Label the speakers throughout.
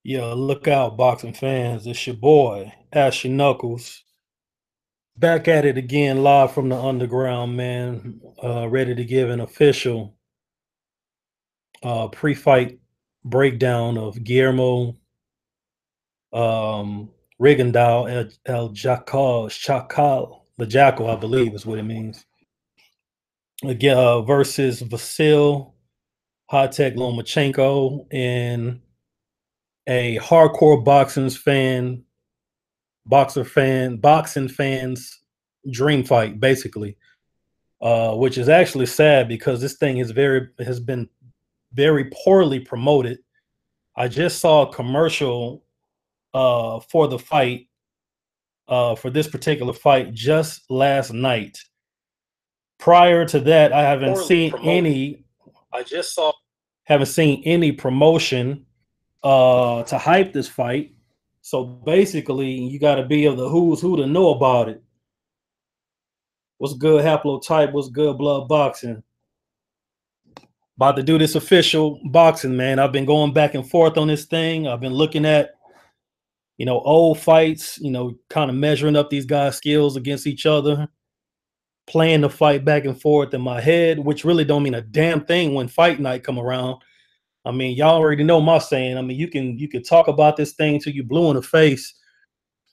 Speaker 1: Yeah, look out, boxing fans. It's your boy, Ashy Knuckles. Back at it again, live from the underground, man. Ready to give an official pre-fight breakdown of Guillermo Rigondeaux El Chacal, the Jackal, I believe is what it means. Again, versus Vasyl, high-tech Lomachenko, and a hardcore boxing fans dream fight, basically. Which is actually sad because this thing has been very poorly promoted. I just saw a commercial for the fight, for this particular fight, just last night. Prior to that, I haven't seen any. I just saw haven't seen any promotion to hype this fight. So basically, you got to be of the who's who to know about it. What's good, haplotype? What's good, blood boxing? About to do this official boxing, man. I've been going back and forth on this thing. I've been looking at, old fights, kind of measuring up these guys' skills against each other, playing the fight back and forth in my head, which really don't mean a damn thing when fight night come around. I mean, y'all already know my saying. I mean, you can talk about this thing till you blue in the face.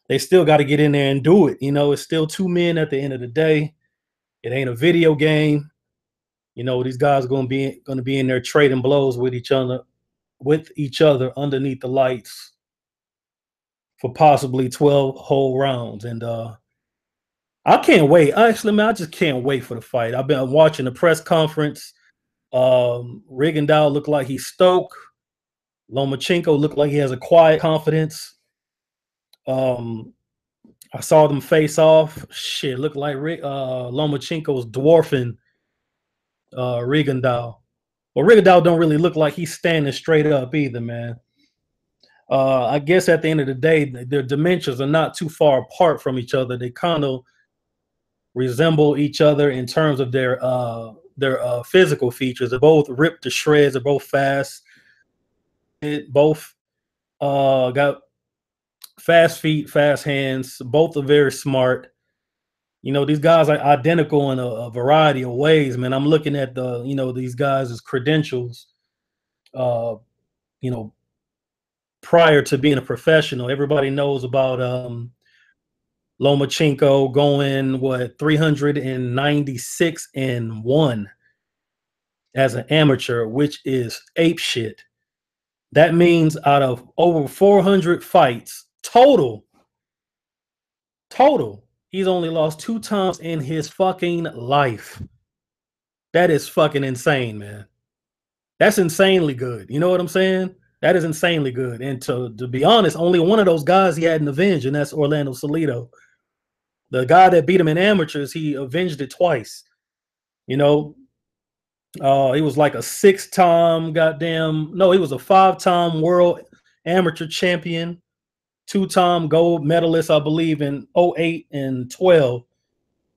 Speaker 1: They still got to get in there and do it. It's still two men at the end of the day. It ain't a video game. These guys are gonna be in there trading blows with each other underneath the lights for possibly 12 whole rounds. And I can't wait. Actually, man, I just can't wait for the fight. I've been watching the press conference. Rigondeaux looked like he's stoked. Lomachenko looked like he has a quiet confidence. I saw them face off. Shit, looked like Lomachenko's dwarfing Rigondeaux. Well, Rigondeaux don't really look like he's standing straight up either, man. I guess at the end of the day, their dimensions are not too far apart from each other. They kind of resemble each other in terms of their physical features. They're both ripped to shreds. They're both fast. Both got fast feet, fast hands. Both are very smart. These guys are identical in a variety of ways, man. I'm looking at these guys' credentials, you know, prior to being a professional. Everybody knows about Lomachenko going 396-1 as an amateur, which is ape shit. That means out of over 400 fights total, he's only lost 2 times in his fucking life. That is fucking insane, man. That's insanely good. You know what I'm saying? That is insanely good. And to be honest, only one of those guys he had an avenge, and that's Orlando Salido. The guy that beat him in amateurs, he avenged it twice. He was like a 6-time he was a 5-time world amateur champion, 2-time gold medalist, I believe, in 08 and 12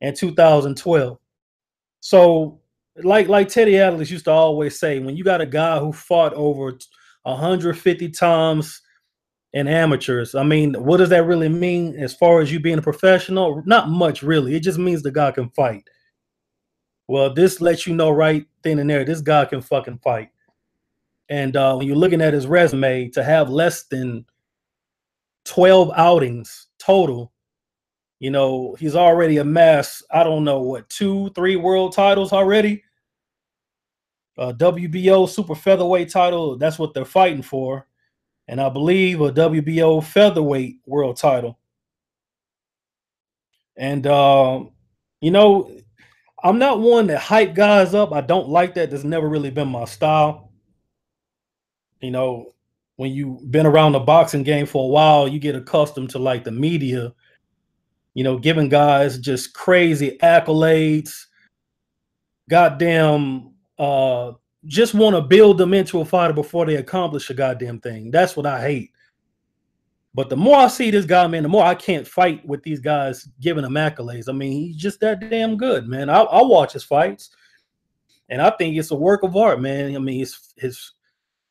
Speaker 1: and 2012. So like Teddy Atlas used to always say, when you got a guy who fought over 150 times in amateurs, I mean, what does that really mean as far as you being a professional? Not much, really. It just means the guy can fight. Well, this lets you know right then and there, this guy can fucking fight. And when you're looking at his resume, to have less than 12 outings total, he's already amassed, I don't know, 2-3 world titles already. WBO super featherweight title, that's what they're fighting for. And I believe a WBO featherweight world title. And, I'm not one that hype guys up. I don't like that. That's never really been my style. When you've been around the boxing game for a while, you get accustomed to like the media, giving guys just crazy accolades. Goddamn, just want to build them into a fighter before they accomplish a goddamn thing. That's what I hate. But the more I see this guy, man, the more I can't fight with these guys giving him accolades. I mean, he's just that damn good, man. I'll watch his fights, and I think it's a work of art, man. I mean, his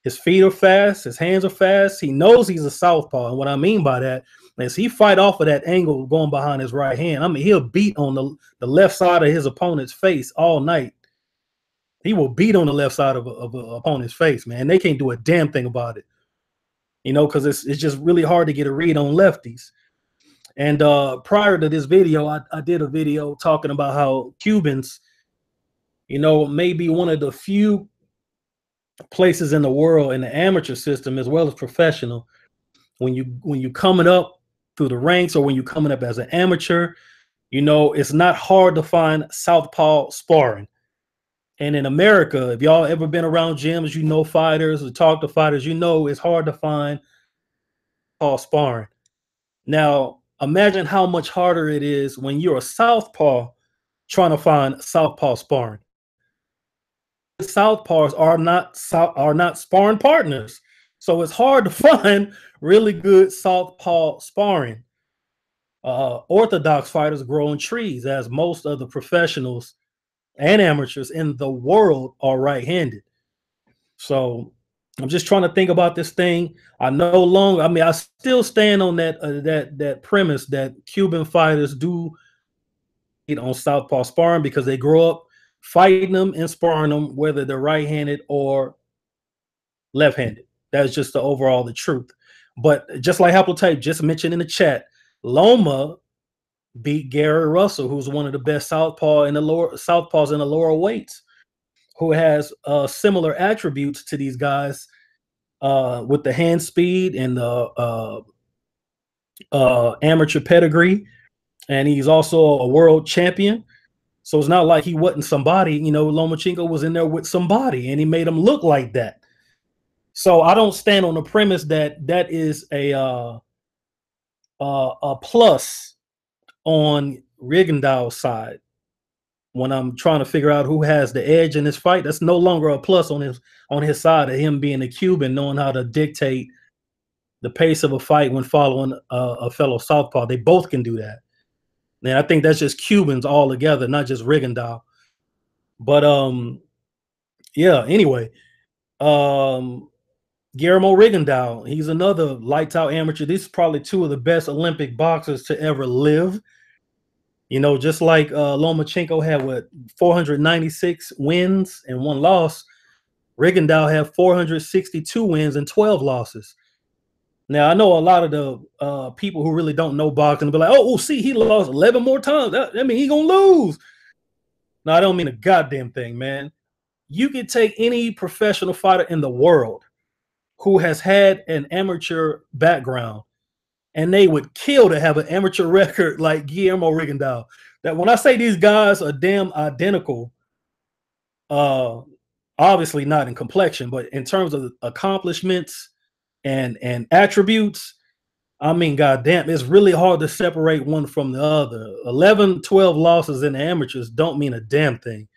Speaker 1: His feet are fast. His hands are fast. He knows he's a southpaw. And what I mean by that is he fight off of that angle going behind his right hand. I mean, he'll beat on the left side of his opponent's face all night. He will beat on the left side of an opponent's face, man. They can't do a damn thing about it, because it's just really hard to get a read on lefties. And prior to this video, I did a video talking about how Cubans, may be one of the few places in the world in the amateur system as well as professional. When you coming up through the ranks, or when you coming up as an amateur, it's not hard to find southpaw sparring. And in America, if y'all ever been around gyms, fighters or talk to fighters, it's hard to find southpaw sparring. Now, imagine how much harder it is when you're a southpaw trying to find southpaw sparring. Southpaws are not sparring partners, so it's hard to find really good southpaw sparring. Orthodox fighters grow in trees, as most of the professionals and amateurs in the world are right-handed. So I'm just trying to think about this thing. I still stand on that premise that Cuban fighters do on southpaw sparring because they grow up fighting them and sparring them, whether they're right-handed or left-handed. That's just the truth. But just like Haplotype just mentioned in the chat, Loma beat Gary Russell, who's one of the best southpaws in the lower weights, who has similar attributes to these guys with the hand speed and the amateur pedigree, and he's also a world champion. So it's not like he wasn't somebody. Lomachenko was in there with somebody, and he made him look like that. So I don't stand on the premise that is a plus on Rigondeaux's side. When I'm trying to figure out who has the edge in this fight, that's no longer a plus on his side of him being a Cuban, knowing how to dictate the pace of a fight when following a fellow southpaw. They both can do that. And I think that's just Cubans all together, not just Rigondeaux. But yeah, anyway, Guillermo Rigondeaux, he's another lights out amateur. These are probably two of the best Olympic boxers to ever live. Just like Lomachenko had 496 wins and 1 loss, Rigondeaux had 462 wins and 12 losses. Now, I know a lot of the people who really don't know boxing will be like, oh, see, he lost 11 more times. That means he's going to lose. No, I don't mean a goddamn thing, man. You could take any professional fighter in the world who has had an amateur background, and they would kill to have an amateur record like Guillermo Rigondeaux. That when I say these guys are damn identical, obviously not in complexion, but in terms of accomplishments and attributes, I mean, goddamn, it's really hard to separate one from the other. 11, 12 losses in the amateurs don't mean a damn thing,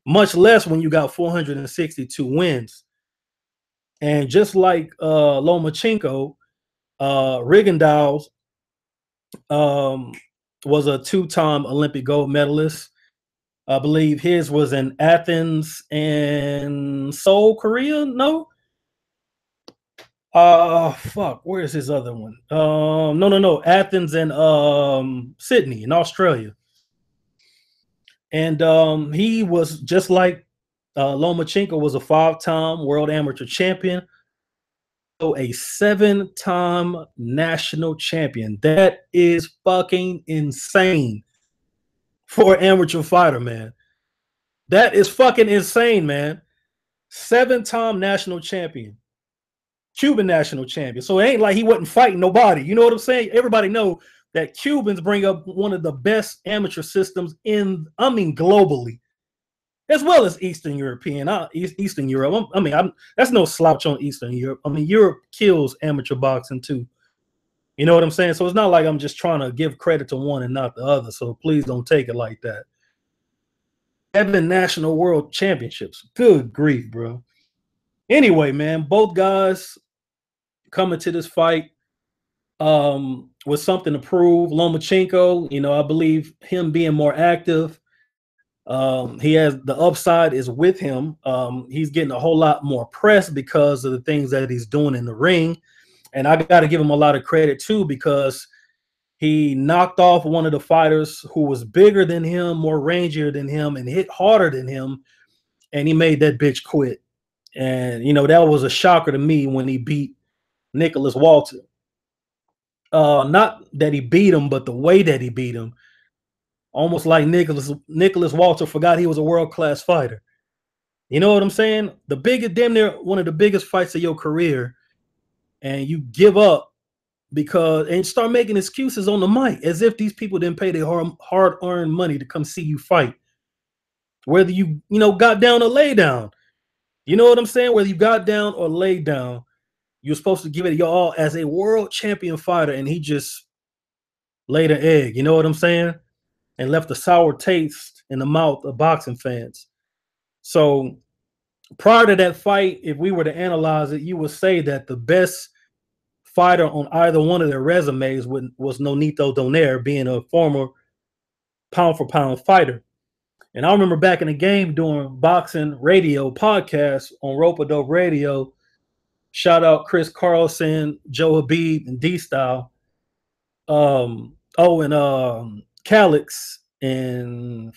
Speaker 1: much less when you got 462 wins. And just like Lomachenko, Rigondeaux was a 2-time Olympic gold medalist. I believe his was in Athens and Seoul, Korea. No. Fuck. Where is his other one? No. Athens and Sydney in Australia. And he was just like Lomachenko was a 5-time world amateur champion. A 7-time national champion. That is fucking insane for an amateur fighter, man. That is fucking insane, man. 7-time national champion. Cuban national champion. So it ain't like he wasn't fighting nobody. You know what I'm saying? Everybody know that Cubans bring up one of the best amateur systems globally, as well as Eastern European, Eastern Europe. That's no slouch on Eastern Europe. Europe kills amateur boxing too. You know what I'm saying? So it's not like I'm just trying to give credit to one and not the other. So please don't take it like that. 7 national world championships. Good grief, bro. Anyway, man, both guys coming to this fight with something to prove. Lomachenko, I believe him being more active He has the upside is with him. He's getting a whole lot more press because of the things that he's doing in the ring. And I got to give him a lot of credit too, because he knocked off one of the fighters who was bigger than him, more rangier than him, and hit harder than him. And he made that bitch quit. And, that was a shocker to me when he beat Nicholas Walter. Not that he beat him, but the way that he beat him. Almost like Nicholas Walter forgot he was a world-class fighter. You know what I'm saying? The biggest, damn near one of the biggest fights of your career, and you give up and start making excuses on the mic as if these people didn't pay their hard-earned money to come see you fight. Whether you got down or lay down. You know what I'm saying? Whether you got down or laid down, you're supposed to give it your all as a world champion fighter, and he just laid an egg. You know what I'm saying? And left a sour taste in the mouth of boxing fans. So prior to that fight, if we were to analyze it, you would say that the best fighter on either one of their resumes was Nonito Donaire, being a former pound-for-pound fighter. And I remember back in the game doing boxing radio podcasts on Rope-A-Dope Radio. Shout out Chris Carlson, Joe Habib, and D-Style. Calix and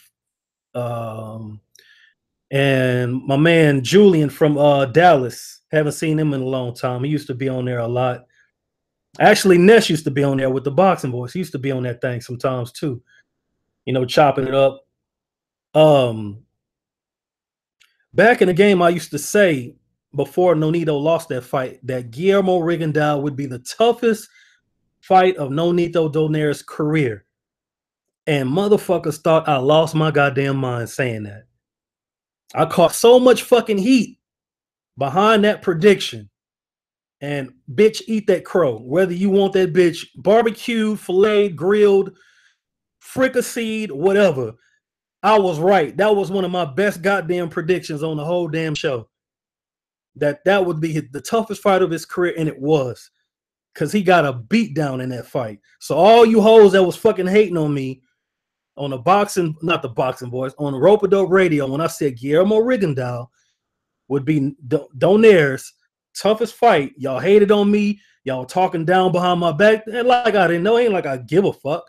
Speaker 1: my man Julian from Dallas. Haven't seen him in a long time. He used to be on there a lot. Actually, Ness used to be on there with the Boxing Boys. He used to be on that thing sometimes too. Chopping it up. Back in the game, I used to say before Nonito lost that fight that Guillermo Rigondeaux would be the toughest fight of Nonito Donaire's career. And motherfuckers thought I lost my goddamn mind saying that. I caught so much fucking heat behind that prediction. And bitch, eat that crow. Whether you want that bitch barbecued, filleted, grilled, fricasseed, whatever. I was right. That was one of my best goddamn predictions on the whole damn show. That would be the toughest fight of his career, and it was. Because he got a beat down in that fight. So all you hoes that was fucking hating on me on the boxing, not the Boxing Boys, on the Rope-A-Dope Radio, when I said Guillermo Rigondeaux would be Donaire's toughest fight, y'all hated on me. Y'all talking down behind my back. And like I didn't know, ain't like I give a fuck.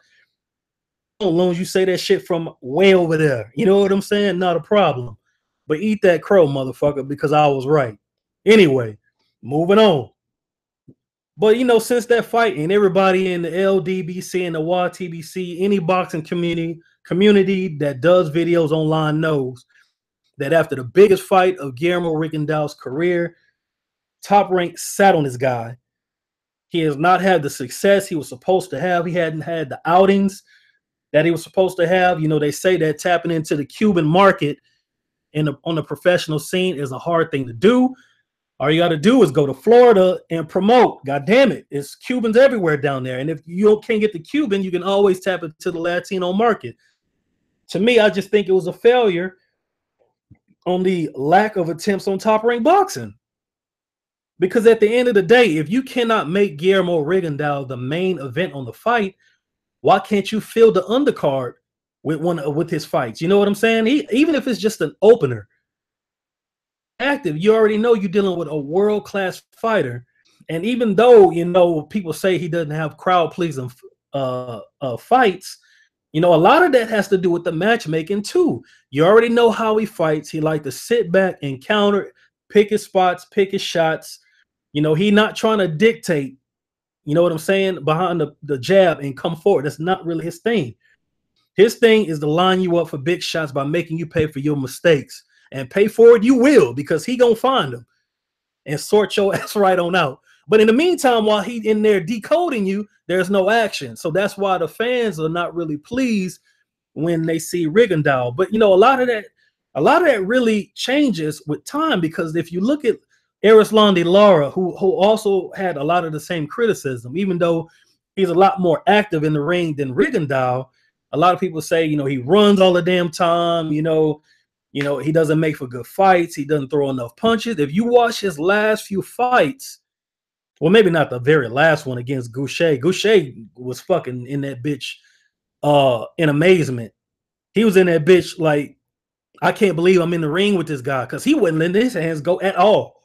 Speaker 1: As long as you say that shit from way over there. You know what I'm saying? Not a problem. But eat that crow, motherfucker, because I was right. Anyway, moving on. But, since that fight, and everybody in the LDBC and the YTBC, any boxing community that does videos online knows that after the biggest fight of Guillermo Rigondeaux's career, Top Rank sat on this guy. He has not had the success he was supposed to have. He hadn't had the outings that he was supposed to have. They say that tapping into the Cuban market on the professional scene is a hard thing to do. All you got to do is go to Florida and promote. God damn it. It's Cubans everywhere down there. And if you can't get the Cuban, you can always tap into the Latino market. To me, I just think it was a failure on the lack of attempts on Top Rank Boxing. Because at the end of the day, if you cannot make Guillermo Rigondeaux the main event on the fight, why can't you fill the undercard with his fights? You know what I'm saying? Even if it's just an opener. Active, you already know you're dealing with a world-class fighter. And even though, people say he doesn't have crowd-pleasing fights, a lot of that has to do with the matchmaking too. You already know how he fights. He like to sit back and counter, pick his spots, pick his shots. He not trying to dictate, you know what I'm saying, behind the jab and come forward. That's not really his thing. His thing is to line you up for big shots by making you pay for your mistakes. And pay for it you will, because he gonna find them and sort your ass right on out. But in the meantime, while he in there decoding you, there's no action. So that's why the fans are not really pleased when they see Rigondeaux. But a lot of that really changes with time, because if you look at Erislandy Lara, who also had a lot of the same criticism, even though he's a lot more active in the ring than Rigondeaux, a lot of people say, he runs all the damn time, he doesn't make for good fights. He doesn't throw enough punches. If you watch his last few fights, well, maybe not the very last one against Goucher. Goucher was fucking in that bitch in amazement. He was in that bitch like I can't believe I'm in the ring with this guy because he wouldn't let his hands go at all.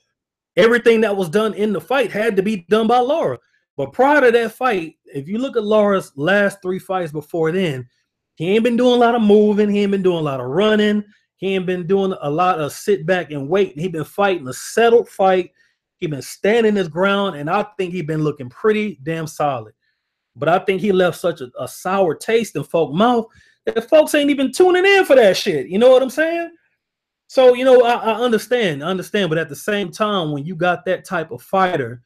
Speaker 1: Everything that was done in the fight had to be done by Lara. But prior to that fight, if you look at Lara's last 3 fights before then, he ain't been doing a lot of moving. He ain't been doing a lot of running. He ain't been doing a lot of sit back and wait. He been fighting a settled fight. He been standing his ground, and I think he been looking pretty damn solid. But I think he left such a sour taste in folks' mouth that folks ain't even tuning in for that shit. You know what I'm saying? So, I understand, but at the same time, when you got that type of fighter,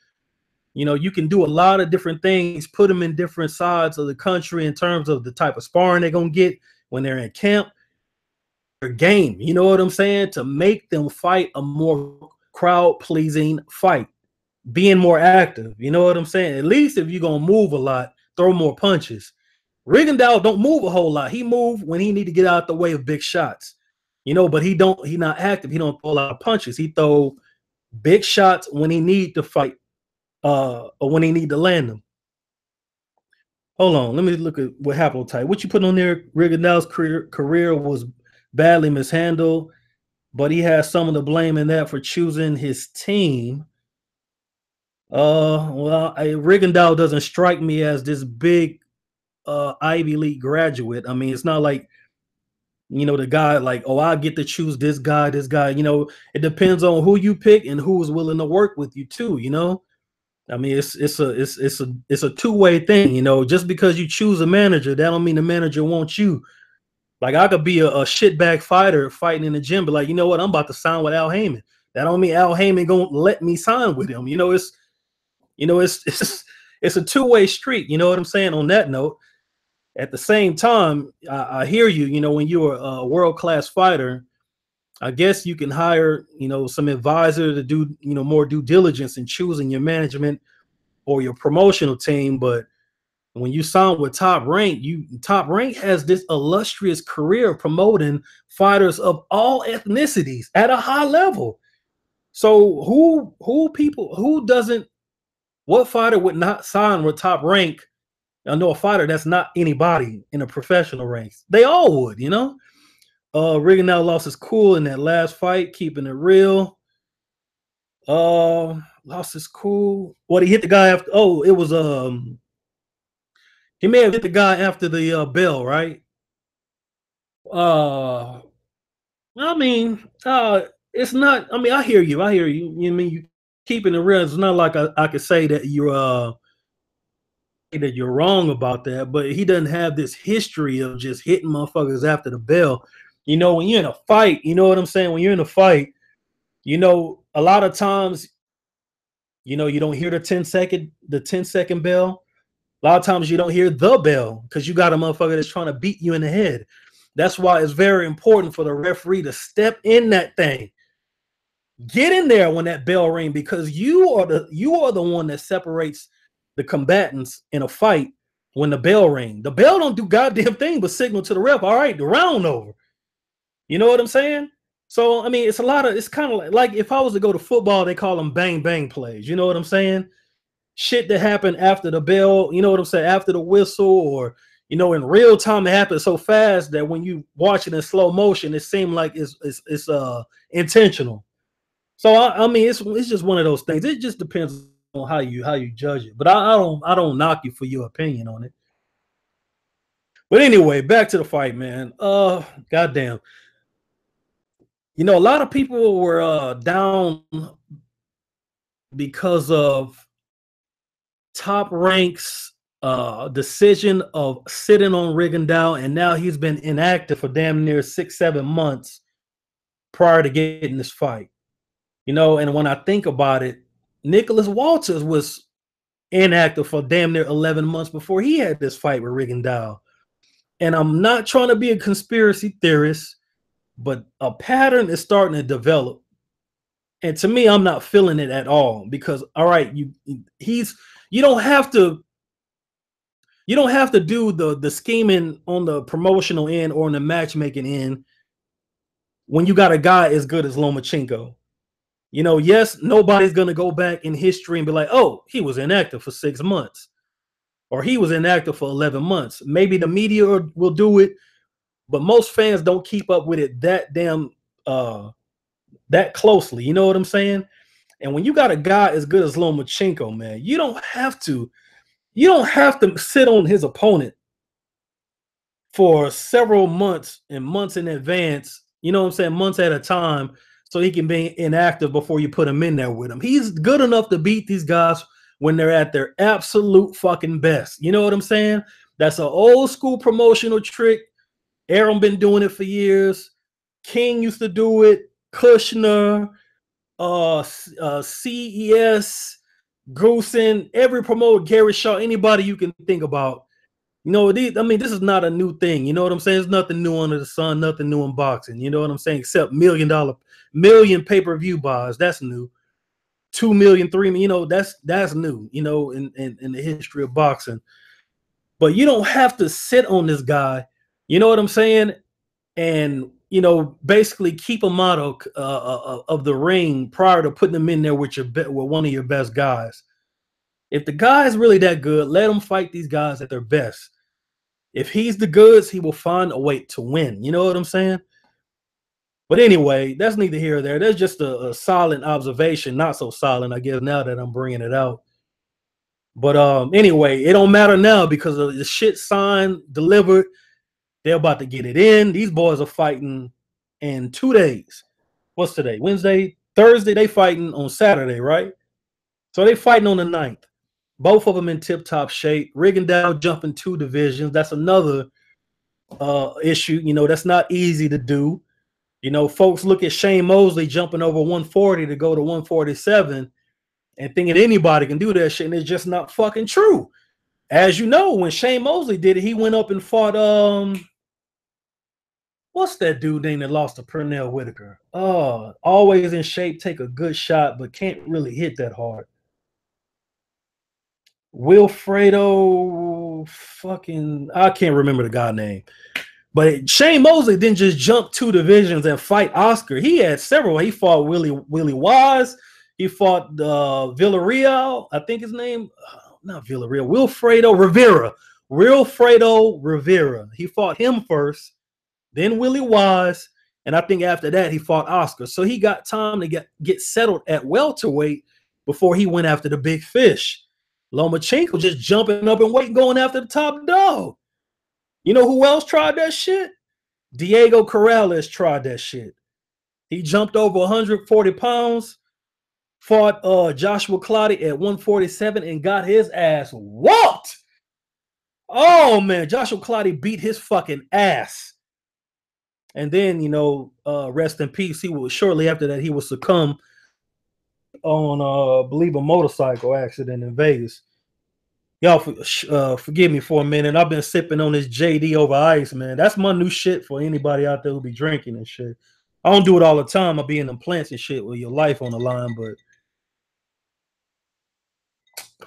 Speaker 1: you can do a lot of different things, put them in different sides of the country in terms of the type of sparring they're going to get when they're in camp, their game, you know what I'm saying, to make them fight a more crowd-pleasing fight, being more active, you know what I'm saying? At least if you're going to move a lot, throw more punches. Rigondeaux don't move a whole lot. He move when he need to get out the way of big shots. But he not active. He don't throw a lot of punches. He throw big shots when he need to fight, or when he need to land them. Hold on, let me look at what haplotype. What you put on there? Rigondeaux's career was badly mishandled, but he has some of the blame in that for choosing his team. Rigondeaux doesn't strike me as this big Ivy League graduate. I mean, it's not like the guy like, oh, I get to choose this guy. It depends on who you pick and who's willing to work with you too. I mean, it's a two-way thing. Just because you choose a manager, that don't mean the manager wants you. Like, I could be a shitbag fighter fighting in the gym, but like, you know what? I'm about to sign with Al Heyman. That don't mean Al Heyman gonna let me sign with him. It's a two-way street. You know what I'm saying? On that note. At the same time, I hear you. When you're a world-class fighter, I guess you can hire, some advisor to do, more due diligence in choosing your management or your promotional team. But when you sign with Top Rank, Top Rank has this illustrious career of promoting fighters of all ethnicities at a high level. So what fighter would not sign with Top Rank? I know a fighter that's not anybody in the professional ranks. They all would, Rigondeaux lost his cool in that last fight, keeping it real. Lost his cool. What, he hit the guy after? Oh, it was he may have hit the guy after the bell, right? I mean, it's not. I mean, I hear you. You mean you keeping it real? It's not like I could say that you're wrong about that, but he doesn't have this history of just hitting motherfuckers after the bell. When you're in a fight, you know what I'm saying? When you're in a fight, a lot of times, you don't hear the 10-second bell. A lot of times you don't hear the bell because you got a motherfucker that's trying to beat you in the head. That's why it's very important for the referee to step in that thing. Get in there when that bell rings, because you are the one that separates the combatants in a fight when the bell rings. The bell don't do goddamn thing but signal to the ref, all right, the round over. You know what I'm saying? So, I mean, it's kind of like if I was to go to football, they call them bang, bang plays. You know what I'm saying? Shit that happened after the bell, you know what I'm saying? After the whistle, or, in real time, it happens so fast that when you watch it in slow motion, it seems like it's intentional. So, I mean, it's just one of those things. It just depends on how you judge it. But I don't knock you for your opinion on it. But anyway, back to the fight, man. Goddamn. A lot of people were down because of Top Rank's decision of sitting on Rigondeaux, and now he's been inactive for damn near 6-7 months prior to getting this fight. And when I think about it, Nicholas Walters was inactive for damn near 11 months before he had this fight with Rigondeaux. And I'm not trying to be a conspiracy theorist, but a pattern is starting to develop. And to me, I'm not feeling it at all, because, all right, you don't have to do the scheming on the promotional end or on the matchmaking end when you got a guy as good as Lomachenko. Yes, nobody's going to go back in history and be like, oh, he was inactive for 6 months, or he was inactive for 11 months. Maybe the media will do it, but most fans don't keep up with it that damn that closely. You know what I'm saying? And when you got a guy as good as Lomachenko, man, you don't have to sit on his opponent for several months and months in advance. You know what I'm saying? Months at a time, so he can be inactive before you put him in there with him. He's good enough to beat these guys when they're at their absolute fucking best. You know what I'm saying? That's an old school promotional trick. Aaron been doing it for years. King used to do it. Kushner, CES, Goosen, every promoter, Gary Shaw, anybody you can think about. You know, this is not a new thing. You know what I'm saying? There's nothing new under the sun, nothing new in boxing. You know what I'm saying? Except million pay-per-view buys. That's new. 2 million, 3 million, you know, that's new, you know, in the history of boxing. But you don't have to sit on this guy, you know what I'm saying? And you know, basically keep him out of the ring prior to putting him in there with one of your best guys. If the guy is really that good, let him fight these guys at their best. If he's the goods, he will find a way to win. You know what I'm saying? But anyway, that's neither here or there. That's just a solid observation. Not so solid, I guess, now that I'm bringing it out. But anyway, it don't matter now because of the shit signed, delivered. They're about to get it in. These boys are fighting in 2 days. What's today? Wednesday, Thursday. They fighting on Saturday, right? So they fighting on the 9th. Both of them in tip-top shape. Rigondeaux jumping 2 divisions. That's another issue. You know, that's not easy to do. You know, folks look at Shane Mosley jumping over 140 to go to 147 and thinking anybody can do that shit, and it's just not fucking true. As you know, when Shane Mosley did it, he went up and fought what's that dude name that lost to Pernell Whitaker? Always in shape, take a good shot, but can't really hit that hard. Wilfredo fucking, I can't remember the guy name. But Shane Mosley didn't just jump 2 divisions and fight Oscar. He had several. He fought Willie Wise. He fought Villarreal, I think his name, not Villarreal, Wilfredo Rivera. Wilfredo Rivera. He fought him first, then Willie Wise, and I think after that he fought Oscar. So he got time to get settled at welterweight before he went after the big fish. Lomachenko just jumping up and waiting, going after the top dog. You know who else tried that shit? Diego Corrales tried that shit. He jumped over 140 pounds, fought Joshua Clottey at 147 and got his ass whooped. Oh, man, Joshua Clottey beat his fucking ass. And then, you know, rest in peace, shortly after that, he would succumb on, I believe, a motorcycle accident in Vegas. Y'all forgive me for a minute. I've been sipping on this JD over ice, man. That's my new shit for anybody out there who be drinking and shit. I don't do it all the time. I be in them plants and shit with your life on the line, but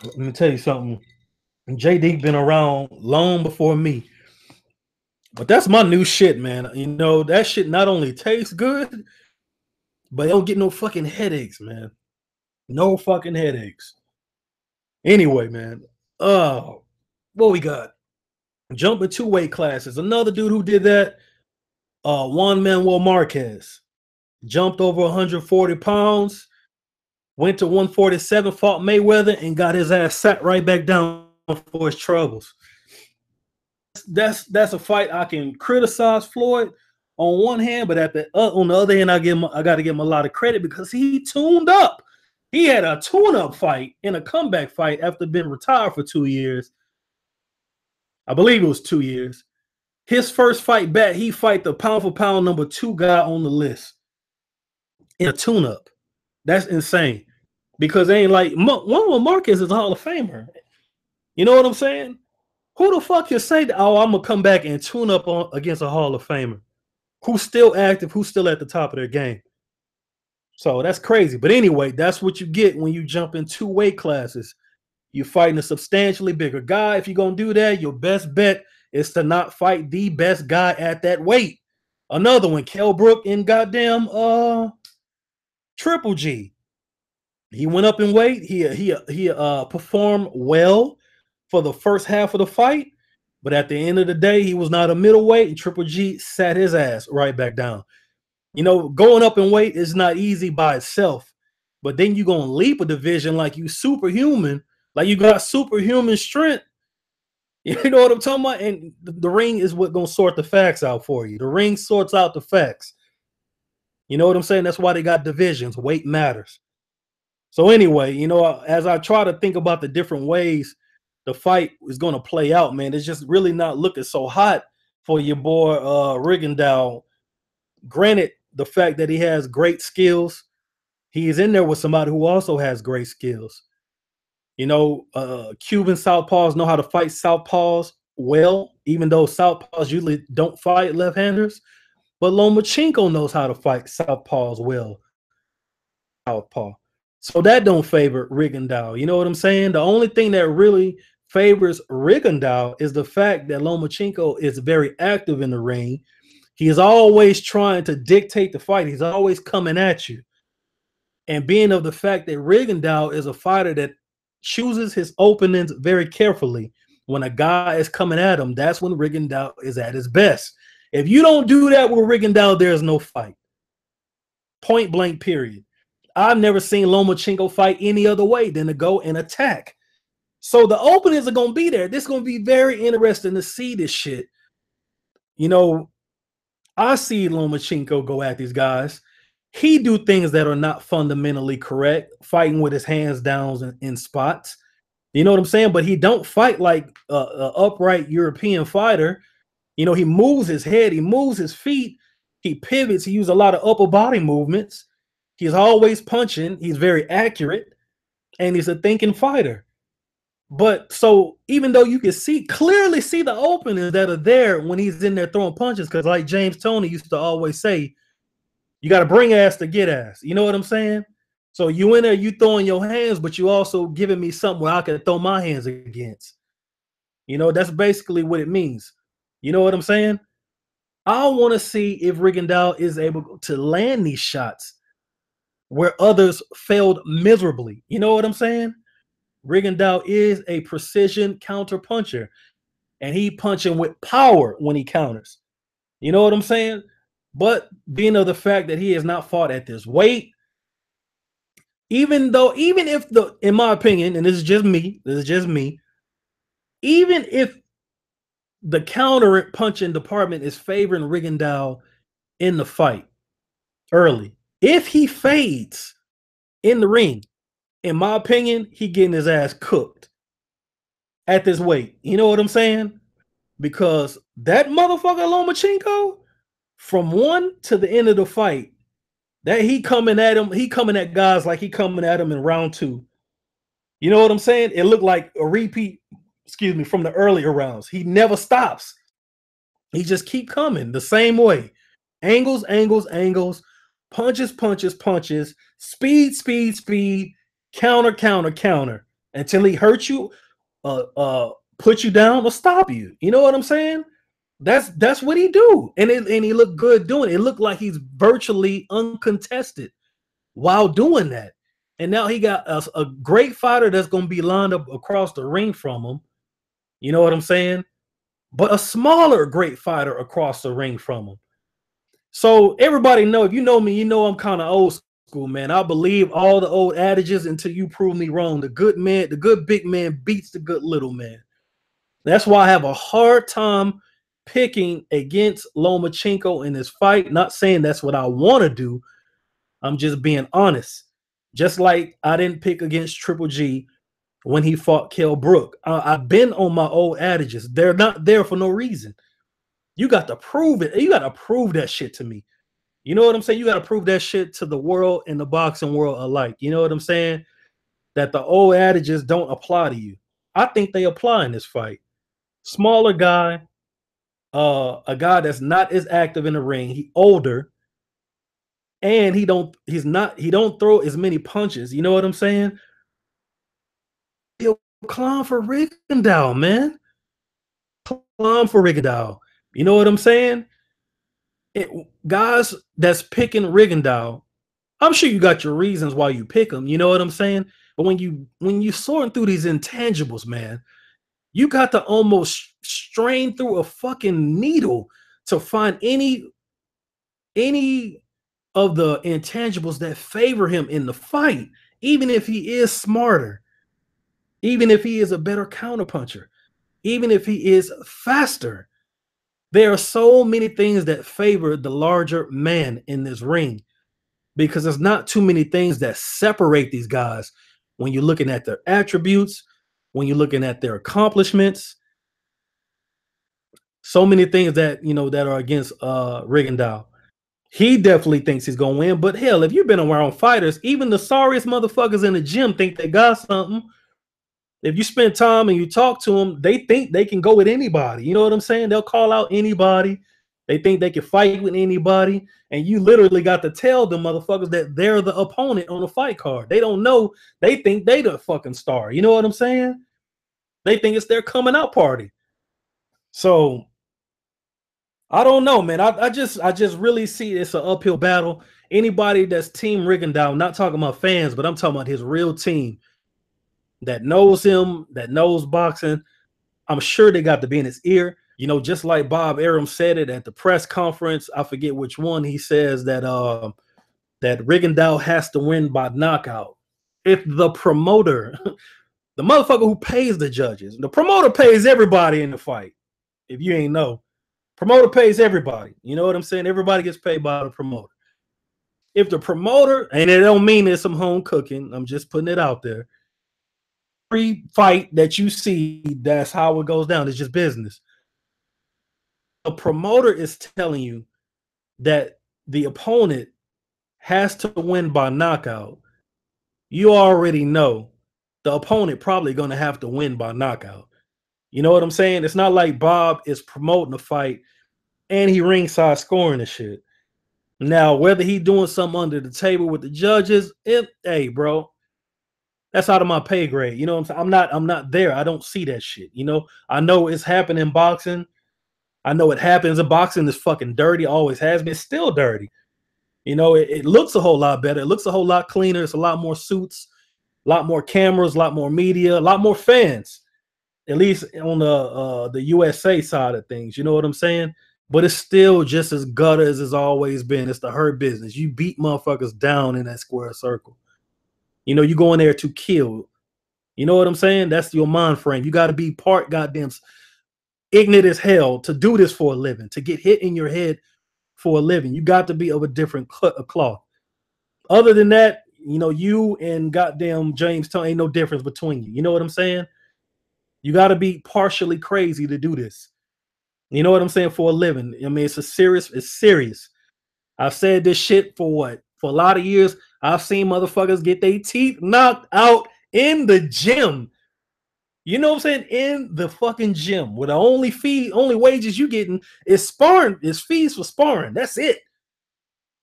Speaker 1: let me tell you something. JD been around long before me. But that's my new shit, man. You know, that shit not only tastes good, but I don't get no fucking headaches, man. No fucking headaches. Anyway, man. What we got? Jumping 2 weight classes. Another dude who did that, Juan Manuel Marquez. Jumped over 140 pounds, went to 147, fought Mayweather, and got his ass sat right back down for his troubles. That's a fight I can criticize Floyd on one hand, but on the other hand, I got to give him a lot of credit because he tuned up. He had a tune-up fight and a comeback fight after being retired for 2 years. I believe it was 2 years. His first fight back, he fight the pound-for-pound number 2 guy on the list in a tune-up. That's insane. Because they ain't like Juan Marquez is a Hall of Famer. You know what I'm saying? Who the fuck can say that? Oh, I'm gonna come back and tune up against a Hall of Famer who's still active, who's still at the top of their game? So that's crazy. But anyway, that's what you get when you jump in 2 weight classes. You're fighting a substantially bigger guy. If you're gonna do that, your best bet is to not fight the best guy at that weight. Another one, Kell Brook in goddamn Triple G. He went up in weight. He performed well for the first half of the fight, but at the end of the day, he was not a middleweight, and Triple G sat his ass right back down. You know, going up in weight is not easy by itself, but then you're gonna leap a division like you superhuman, like you got superhuman strength. You know what I'm talking about? And the ring is what gonna sort the facts out for you. The ring sorts out the facts. You know what I'm saying? That's why they got divisions. Weight matters. So anyway, you know, as I try to think about the different ways the fight is going to play out, man, it's just really not looking so hot for your boy Rigondeaux. Granted, the fact that he has great skills, he is in there with somebody who also has great skills. You know, Cuban southpaws know how to fight southpaws well, even though southpaws usually don't fight left-handers. But Lomachenko knows how to fight southpaws well. Southpaw. So that don't favor Rigondeaux. You know what I'm saying? The only thing that really favors Rigondeaux is the fact that Lomachenko is very active in the ring. He is always trying to dictate the fight. He's always coming at you. And being of the fact that Rigondeaux is a fighter that chooses his openings very carefully. When a guy is coming at him, that's when Rigondeaux is at his best. If you don't do that with Rigondeaux, there's no fight. Point blank, period. I've never seen Lomachenko fight any other way than to go and attack. So the openings are going to be there. This is going to be very interesting to see this shit. You know, I see Lomachenko go at these guys. He do things that are not fundamentally correct, fighting with his hands down in spots. You know what I'm saying? But he don't fight like a upright European fighter. You know, he moves his head, he moves his feet, he pivots, he uses a lot of upper body movements. He's always punching, he's very accurate, and he's a thinking fighter. But so even though you can clearly see the openings that are there when he's in there throwing punches, because like James Toney used to always say, you got to bring ass to get ass. You know what I'm saying? So you in there, you throwing your hands, but you also giving me something where I can throw my hands against. You know, that's basically what it means. You know what I'm saying? I want to see if Rigondeaux is able to land these shots where others failed miserably. You know what I'm saying? Rigondeaux is a precision counter puncher, and he punching with power when he counters. You know what I'm saying? But being of the fact that he has not fought at this weight, even if in my opinion, and this is just me, even if the counter punching department is favoring Rigondeaux in the fight early, if he fades in the ring, in my opinion, he getting his ass cooked at this weight. You know what I'm saying? Because that motherfucker Lomachenko, from one to the end of the fight, that he coming at him, he coming at guys like he coming at him in round 2. You know what I'm saying? It looked like a repeat, from the earlier rounds. He never stops. He just keep coming the same way. Angles, punches, speed, counter, until he hurts you, put you down or stop you. You know what I'm saying? That's what he do, and he looked good doing it. It looked like he's virtually uncontested while doing that. And now he got a great fighter that's going to be lined up across the ring from him. You know what I'm saying? But a smaller great fighter across the ring from him. So everybody know, if you know me, you know I'm kind of old school, man. I believe all the old adages until you prove me wrong. The good big man beats the good little man. That's why I have a hard time picking against Lomachenko in this fight. Not saying that's what I want to do. I'm just being honest. Just like I didn't pick against Triple G when he fought Kell Brook. I've been on my old adages. They're not there for no reason. You got to prove it. You got to prove that shit to me. You know what I'm saying? You got to prove that shit to the world and the boxing world alike. You know what I'm saying? That the old adages don't apply to you. I think they apply in this fight. Smaller guy, a guy that's not as active in the ring. He older, and he don't throw as many punches. You know what I'm saying? He'll clown for Rigondeaux, man. Clown for Rigondeaux. You know what I'm saying? Guys that's picking Rigondeaux, I'm sure you got your reasons why you pick him. You know what I'm saying? But when you soaring through these intangibles, man, you got to almost strain through a fucking needle to find any of the intangibles that favor him in the fight, even if he is smarter, even if he is a better counterpuncher, even if he is faster. There are so many things that favor the larger man in this ring because there's not too many things that separate these guys when you're looking at their attributes, when you're looking at their accomplishments. So many things that that are against Rigondeaux. He definitely thinks he's gonna win, but hell, if you've been around fighters, even the sorriest motherfuckers in the gym think they got something. If you spend time and you talk to them, they think they can go with anybody. You know what I'm saying? They'll call out anybody. They think they can fight with anybody. And you literally got to tell them motherfuckers that they're the opponent on the fight card. They don't know. They think they the fucking star. You know what I'm saying? They think it's their coming out party. So I don't know, man. I just really see it's an uphill battle. Anybody that's Team Rigondeaux, not talking about fans, but I'm talking about his real team that knows him, that knows boxing. I'm sure they got to be in his ear. Just like Bob Arum said it at the press conference. I forget which one. He says that that Rigondeaux has to win by knockout. If the promoter, the motherfucker who pays the judges, the promoter pays everybody in the fight. If you ain't know, promoter pays everybody. You know what I'm saying? Everybody gets paid by the promoter. If the promoter, and it don't mean there's some home cooking, I'm just putting it out there. Every fight that you see, that's how it goes down. It's just business. The promoter is telling you that the opponent has to win by knockout. You already know the opponent probably going to have to win by knockout. You know what I'm saying? It's not like Bob is promoting the fight and he ringside scoring the shit. Now, whether he doing something under the table with the judges, hey, bro, that's out of my pay grade. You know what I'm saying? I'm not there. I don't see that shit. I know it's happening in boxing. I know it happens in boxing. It's fucking dirty. Always has been. It's still dirty. It looks a whole lot better. It looks a whole lot cleaner. It's a lot more suits, a lot more cameras, a lot more media, a lot more fans. At least on the USA side of things. You know what I'm saying? But it's still just as gutter as it's always been. It's the hurt business. You beat motherfuckers down in that square circle. You go in there to kill. You know what I'm saying? That's your mind frame. You got to be part goddamn ignorant as hell to do this for a living, to get hit in your head for a living. You got to be of a different cloth. Other than that, you and goddamn James Tone ain't no difference between you. You know what I'm saying? You got to be partially crazy to do this. You know what I'm saying? For a living. I mean, it's serious. I've said this shit for a lot of years. I've seen motherfuckers get their teeth knocked out in the gym. You know what I'm saying? In the fucking gym, where the only wages you getting is sparring, is fees for sparring. That's it.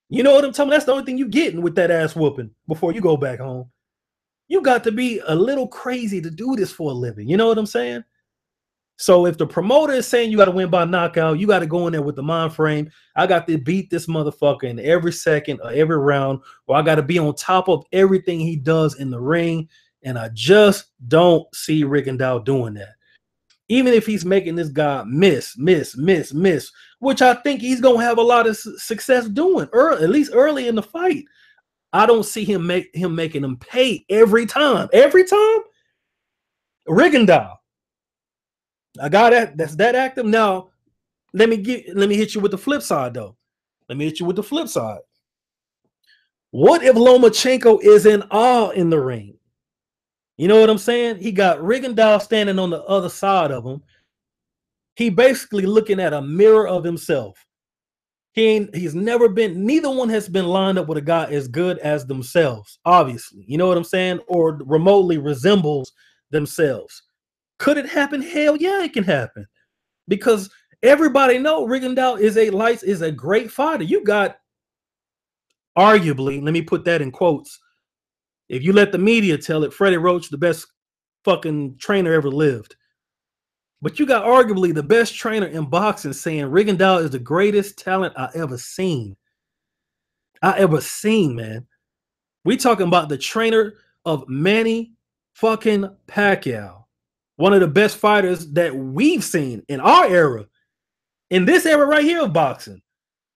Speaker 1: You know what I'm talking about? That's the only thing you getting with that ass whooping before you go back home. You got to be a little crazy to do this for a living. You know what I'm saying? So if the promoter is saying you got to win by knockout, you got to go in there with the mind frame. I got to beat this motherfucker in every second or every round, or I got to be on top of everything he does in the ring. And I just don't see Rigondeaux doing that. Even if he's making this guy miss, which I think he's going to have a lot of success doing, at least early in the fight. I don't see him making him pay every time. Every time? Rigondeaux. I got that. That's that active. Now, let me hit you with the flip side, though. Let me hit you with the flip side. What if Lomachenko is in awe in the ring? You know what I'm saying? He got Rigondeaux standing on the other side of him. He basically looking at a mirror of himself. He's never been, neither one has been lined up with a guy as good as themselves, obviously. You know what I'm saying? Or remotely resembles themselves. Could it happen? Hell yeah, it can happen. Because everybody know Rigondeaux is a great fighter. You got arguably, let me put that in quotes, if you let the media tell it, Freddie Roach, the best fucking trainer ever lived. But you got arguably the best trainer in boxing saying Rigondeaux is the greatest talent I ever seen. Man. We talking about the trainer of Manny fucking Pacquiao. One of the best fighters that we've seen in our era. In this era right here of boxing.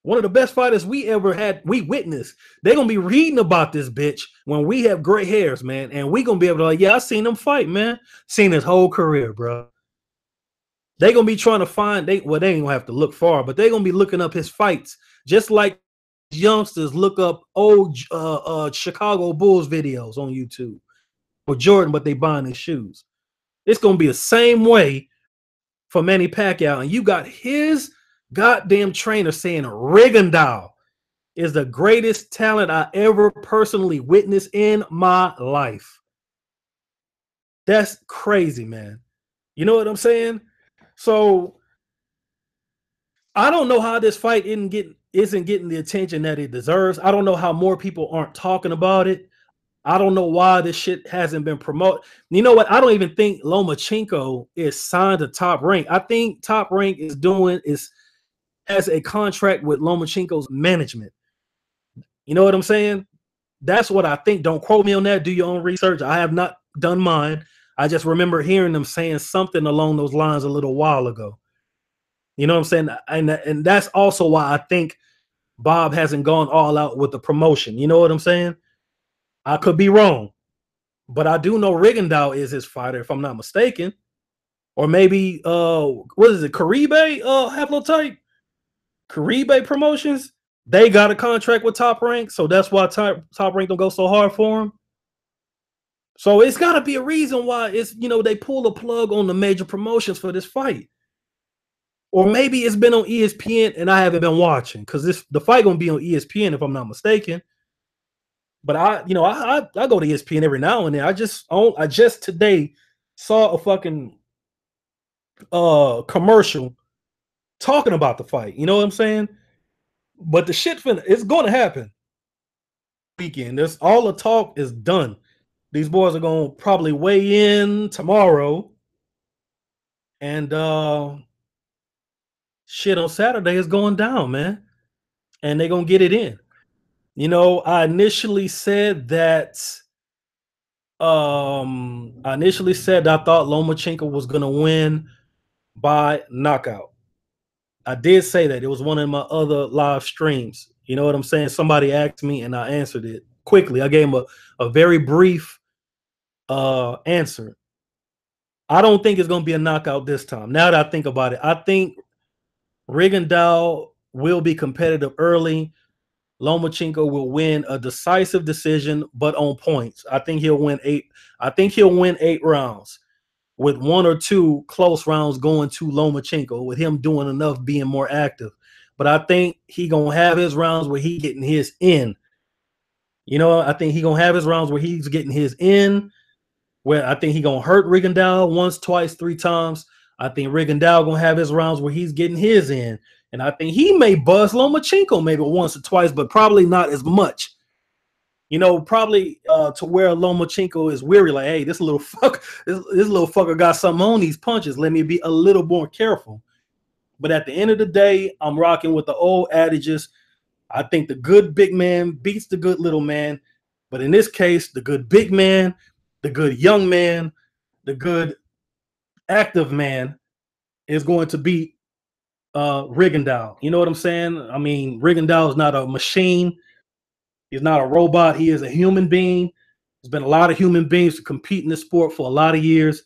Speaker 1: One of the best fighters we ever had, we witnessed. They're gonna be reading about this bitch when we have gray hairs, man, and we gonna be able to like, yeah, I seen him fight, man. Seen his whole career, bro. They gonna be trying to find they ain't gonna have to look far, but they gonna be looking up his fights, just like youngsters look up old Chicago Bulls videos on YouTube or Jordan, but they buying his shoes. It's gonna be the same way for Manny Pacquiao, and you got his goddamn trainer saying Rigondeaux is the greatest talent I ever personally witnessed in my life. That's crazy, man. You know what I'm saying? So I don't know how this fight isn't getting the attention that it deserves. I don't know how more people aren't talking about it. I don't know why this shit hasn't been promoted. You know what? I don't even think Lomachenko is signed to Top Rank. I think Top Rank has a contract with Lomachenko's management. You know what I'm saying? That's what I think. Don't quote me on that. Do your own research. I have not done mine. I just remember hearing them saying something along those lines a little while ago. You know what I'm saying? And that's also why I think Bob hasn't gone all out with the promotion. You know what I'm saying? I could be wrong, but I do know Rigondeaux is his fighter, if I'm not mistaken. Or maybe what is it? Caribe Haplotype? Caribe Promotions? They got a contract with Top Rank, so that's why Top Rank don't go so hard for him. So it's got to be a reason why they pull the plug on the major promotions for this fight. Or maybe it's been on ESPN and I haven't been watching because the fight gonna be on ESPN if I'm not mistaken. But I go to ESPN every now and then. I just today saw a fucking commercial talking about the fight. You know what I'm saying? But the shit it's gonna happen. Weekend. There's all the talk is done. These boys are gonna probably weigh in tomorrow. And shit on Saturday is going down, man. And they're gonna get it in. You know, I initially said that I thought Lomachenko was gonna win by knockout. I did say that. It was one of my other live streams. You know what I'm saying? Somebody asked me and I answered it quickly. I gave him a very brief answer. I don't think it's gonna be a knockout this time. Now that I think about it, I think Rigondeaux will be competitive early. Lomachenko will win a decisive decision, but on points. I think he'll win 8. I think he'll win 8 rounds, with 1 or 2 close rounds going to Lomachenko, with him doing enough, being more active. But I think he gonna have his rounds where he getting his in. You know, I think he gonna have his rounds where he's getting his in. Where I think he gonna hurt Rigondeaux once, twice, 3 times. I think Rigondeaux gonna have his rounds where he's getting his in. And I think he may buzz Lomachenko maybe once or twice, but probably not as much. You know, probably to where Lomachenko is weary, like, hey, this little fucker got something on these punches. Let me be a little more careful. But at the end of the day, I'm rocking with the old adages. I think the good big man beats the good little man. But in this case, the good big man, the good young man, the good active man is going to beat Rigondeaux. You know what I'm saying? I mean, Rigondeaux is not a machine. He's not a robot. He is a human being. There's been a lot of human beings to compete in this sport for a lot of years.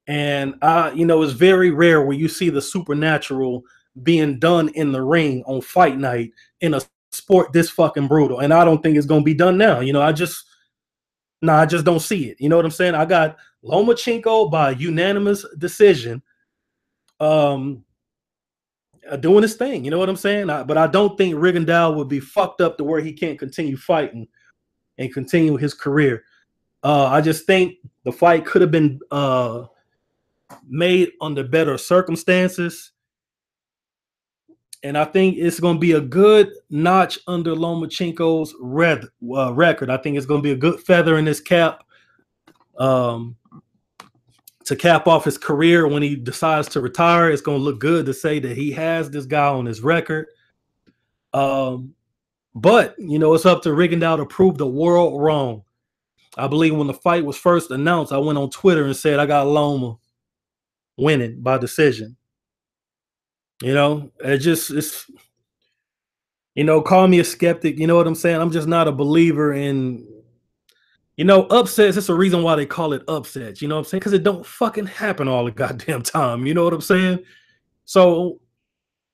Speaker 1: And, it's very rare where you see the supernatural being done in the ring on fight night in a sport this fucking brutal. And I don't think it's going to be done now. You know, I just don't see it. You know what I'm saying? I got Lomachenko by unanimous decision doing his thing. You know what I'm saying? But I don't think Rigondeaux would be fucked up to where he can't continue fighting and continue his career. I just think the fight could have been made under better circumstances. And I think it's going to be a good notch under Lomachenko's record. I think it's going to be a good feather in his cap to cap off his career when he decides to retire. It's going to look good to say that he has this guy on his record. But, it's up to Rigondeaux to prove the world wrong. I believe when the fight was first announced, I went on Twitter and said I got Loma winning by decision. You know, it's Call me a skeptic. You know what I'm saying? I'm just not a believer in, upsets. It's a reason why they call it upsets. You know what I'm saying? Because it don't fucking happen all the goddamn time. You know what I'm saying? So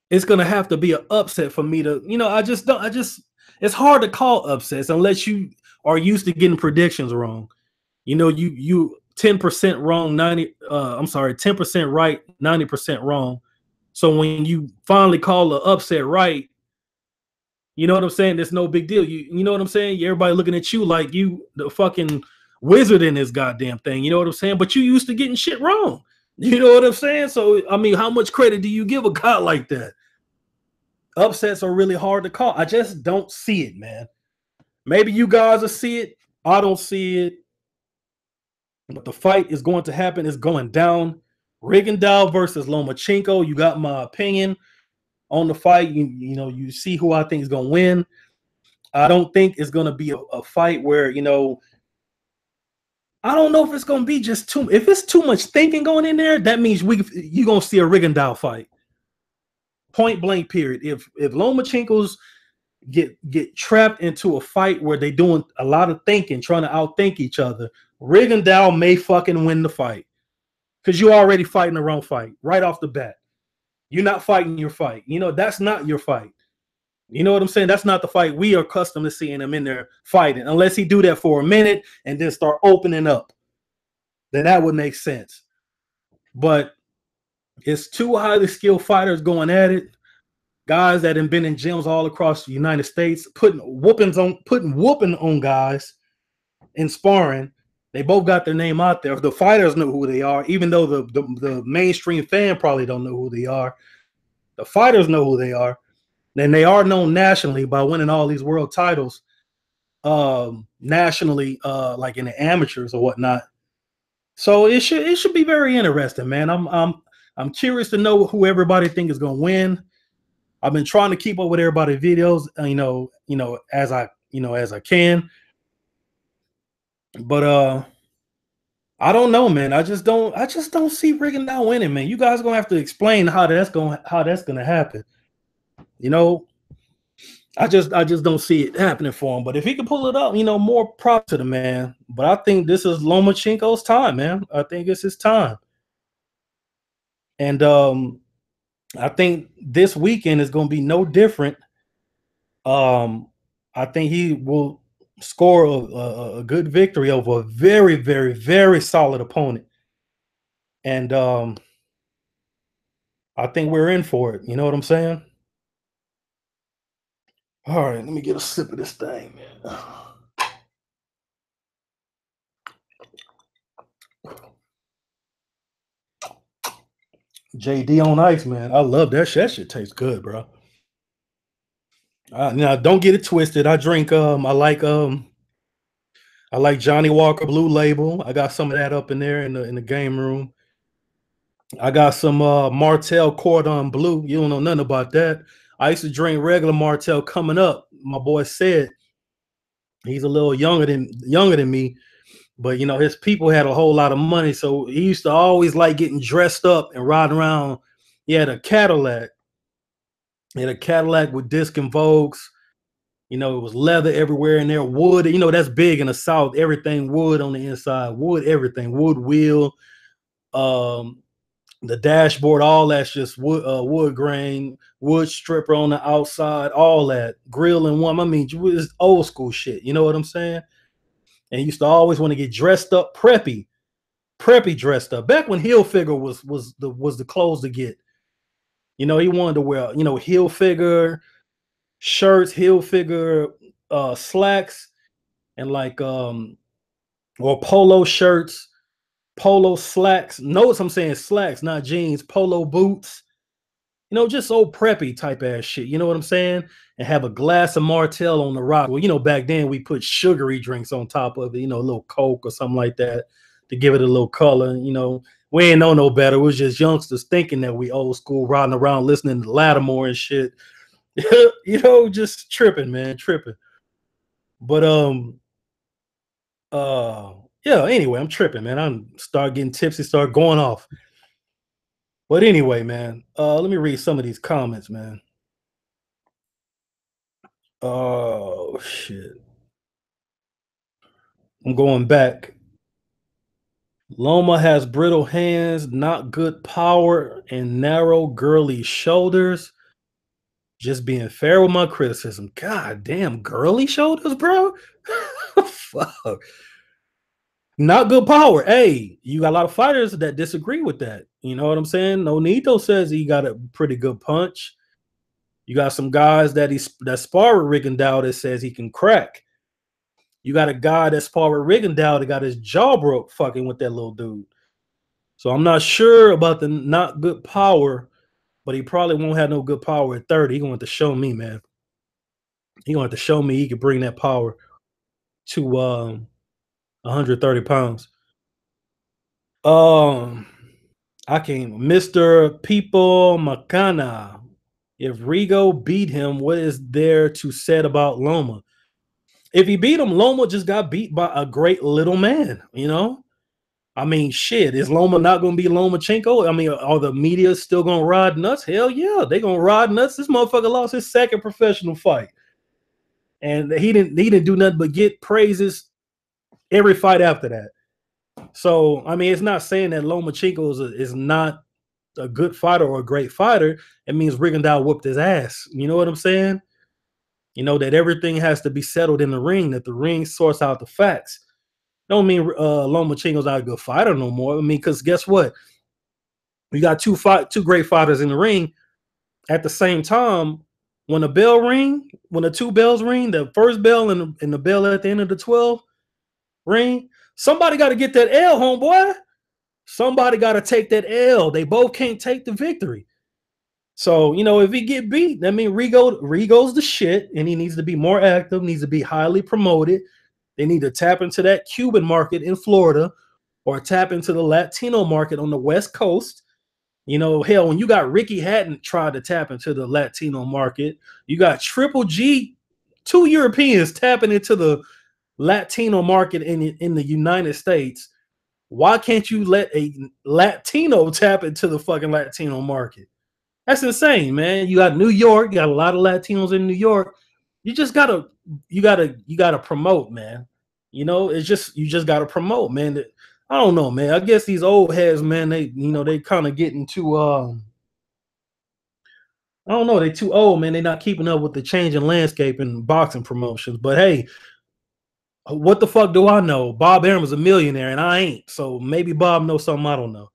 Speaker 1: it's gonna have to be an upset for me to, I just don't. I just it's hard to call upsets unless you are used to getting predictions wrong. You 10% wrong, 90. I'm sorry, 10% right, 90% wrong. So when you finally call the upset right, you know what I'm saying? There's no big deal. You know what I'm saying? Everybody looking at you like you the fucking wizard in this goddamn thing. You know what I'm saying? But you used to getting shit wrong. You know what I'm saying? So I mean, how much credit do you give a guy like that? Upsets are really hard to call. I just don't see it, man. Maybe you guys will see it. I don't see it. But the fight is going to happen. It's going down. Rigondeaux versus Lomachenko. You got my opinion on the fight. You see who I think is going to win. I don't think it's going to be a fight where, I don't know if it's going to be just too. If it's too much thinking going in there, that means you're going to see a Rigondeaux fight. Point blank. Period. If Lomachenko's get trapped into a fight where they doing a lot of thinking, trying to outthink each other, Rigondeaux may fucking win the fight because you're already fighting the wrong fight right off the bat. You're not fighting your fight. That's not your fight. You know what I'm saying? That's not the fight we are accustomed to seeing him in there fighting. Unless he do that for a minute and then start opening up, then that would make sense. But it's two highly skilled fighters going at it. Guys that have been in gyms all across the United States, putting whooping on guys in sparring. They both got their name out there. The fighters know who they are, even though the mainstream fan probably don't know who they are. The fighters know who they are. And they are known nationally by winning all these world titles nationally, like in the amateurs or whatnot. So it should be very interesting, man. I'm curious to know who everybody think is going to win. I've been trying to keep up with everybody's videos, as I can. But I don't know, man. I just don't see Rigondeaux winning, man. You guys are gonna have to explain how that's gonna happen. I just don't see it happening for him. But if he can pull it up, more props to the man. But I think this is Lomachenko's time, man. I think it's his time. And I think this weekend is gonna be no different. I think he will score a good victory over a very, very, very solid opponent. And I think we're in for it. You know what I'm saying? All right, let me get a sip of this thing, man. JD on ice, man. I love that shit. That shit tastes good, bro. Now don't get it twisted. I drink I like Johnny Walker Blue Label. I got some of that up in there in the game room. I got some Martell Cordon Bleu. You don't know nothing about that. I used to drink regular Martell coming up. My boy said he's a little younger than me, but his people had a whole lot of money, so he used to always like getting dressed up and riding around. He had a Cadillac. He had a Cadillac with disc and Vogues. It was leather everywhere in there, wood. That's big in the South. Everything wood on the inside, wood, everything, wood wheel, the dashboard, all that's just wood grain, wood stripper on the outside, all that grill and one. I mean, it's old school shit. You know what I'm saying? And he used to always want to get dressed up, preppy dressed up. Back when heel figure was the clothes to get. He wanted to wear heel figure shirts, heel figure slacks, and like or polo shirts, polo slacks. Notice I'm saying slacks, not jeans. Polo boots. Just old preppy type ass shit. You know what I'm saying? And have a glass of Martell on the rock. Well, back then we put sugary drinks on top of it. A little Coke or something like that to give it a little color. We ain't know no better. It was just youngsters thinking that we old school, riding around listening to Lattimore and shit. Just tripping, man, tripping. But yeah, anyway, I'm tripping, man. I'm start getting tipsy, start going off. But anyway, man, let me read some of these comments, man. Oh shit. I'm going back. Loma has brittle hands, not good power, and narrow, girly shoulders. Just being fair with my criticism. God damn, girly shoulders, bro. Fuck. Not good power. Hey, you got a lot of fighters that disagree with that. You know what I'm saying? Nonito says he got a pretty good punch. You got some guys that spar with Rigondeaux that says he can crack. You got a guy that spar with Rigondeaux that got his jaw broke fucking with that little dude. So I'm not sure about the not good power, but he probably won't have no good power at 30. He gonna have to show me, man. He gonna have to show me he can bring that power to 130 pounds. Um, I can't. Mr. People Makana. If Rigo beat him, what is there to said about Loma? If he beat him, Loma just got beat by a great little man, you know? I mean, shit, is Loma not going to be Lomachenko? I mean, are the media still going to ride nuts? Hell yeah, they going to ride nuts. This motherfucker lost his second professional fight. And he didn't do nothing but get praises every fight after that. So, I mean, it's not saying that Lomachenko is not a good fighter or a great fighter. It means Rigondeaux whooped his ass. You know what I'm saying? You know that everything has to be settled in the ring, that the ring sorts out the facts. Don't mean Lomachenko's not a good fighter no more. I mean, because guess what? You got two great fighters in the ring at the same time. When when the two bells ring, the first bell and the bell at the end of the 12 ring, somebody got to get that L, homeboy. Somebody got to take that L. They both can't take the victory. So, you know, if he get beat, that means Rigo's the shit, and he needs to be more active, needs to be highly promoted. They need to tap into that Cuban market in Florida or tap into the Latino market on the West Coast. You know, hell, when you got Ricky Hatton tried to tap into the Latino market, you got Triple G, two Europeans tapping into the Latino market in the United States. Why can't you let a Latino tap into the fucking Latino market? That's insane, man. You got New York, you got a lot of Latinos in New York. You just gotta promote, man. You know, it's just you just gotta promote, man. I don't know, man. I guess these old heads, man, they kind of getting too I don't know, they too old, man. They're not keeping up with the changing landscape in boxing promotions. But hey, what the fuck do I know? Bob Arum is a millionaire and I ain't. So maybe Bob knows something I don't know.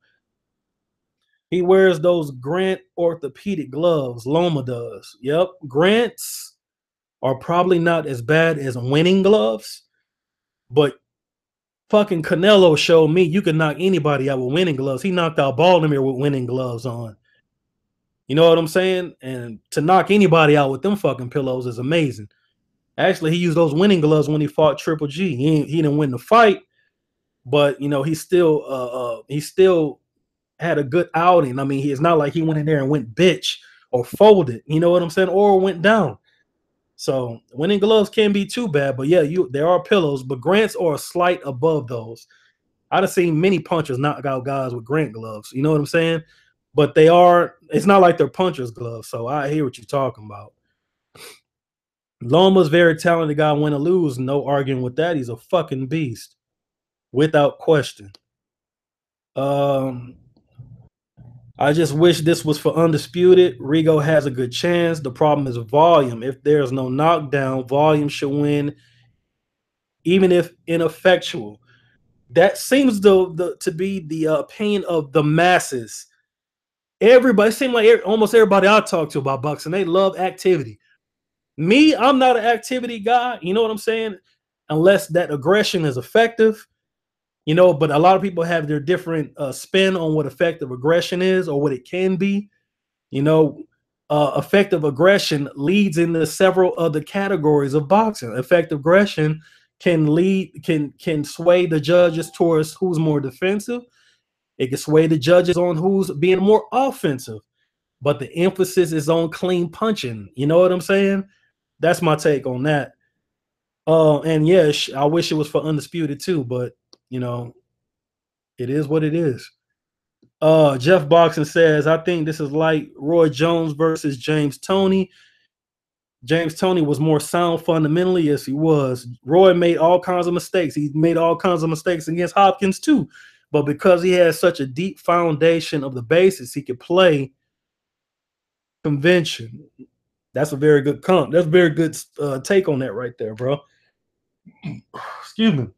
Speaker 1: He wears those Grant orthopedic gloves. Loma does. Yep. Grants are probably not as bad as winning gloves, but fucking Canelo showed me you can knock anybody out with winning gloves. He knocked out Baltimore with winning gloves on. You know what I'm saying? And to knock anybody out with them fucking pillows is amazing. Actually, he used those winning gloves when he fought Triple G. He didn't win the fight, but you know he still had a good outing. I mean, it's not like he went in there and went bitch or folded. You know what I'm saying? Or went down. So winning gloves can be too bad, but yeah, there are pillows, but Grants are a slight above those. I'd have seen many punchers knock out guys with Grant gloves. You know what I'm saying? But it's not like they're punchers gloves. So I hear what you're talking about. Loma's very talented guy, win or lose. No arguing with that. He's a fucking beast. Without question. Um, I just wish this was for undisputed. Rigo has a good chance. The problem is volume. If there's no knockdown, volume should win, even if ineffectual. That seems to be the opinion of the masses. Everybody, it seems like almost everybody I talk to about boxing, they love activity. Me, I'm not an activity guy. You know what I'm saying? Unless that aggression is effective, you know. But a lot of people have their different spin on what effective aggression is or what it can be. You know, effective aggression leads into several other categories of boxing. Effective aggression can sway the judges towards who's more defensive. It can sway the judges on who's being more offensive. But the emphasis is on clean punching. You know what I'm saying? That's my take on that. And yes, I wish it was for undisputed too, but you know, it is what it is. Jeff Boxing says, I think this is like Roy Jones versus James Toney. James Toney was more sound fundamentally. Yes, he was. Roy made all kinds of mistakes. He made all kinds of mistakes against Hopkins too. But because he has such a deep foundation of the basics, he could play convention. That's a very good comp. That's a very good take on that right there, bro. Excuse me.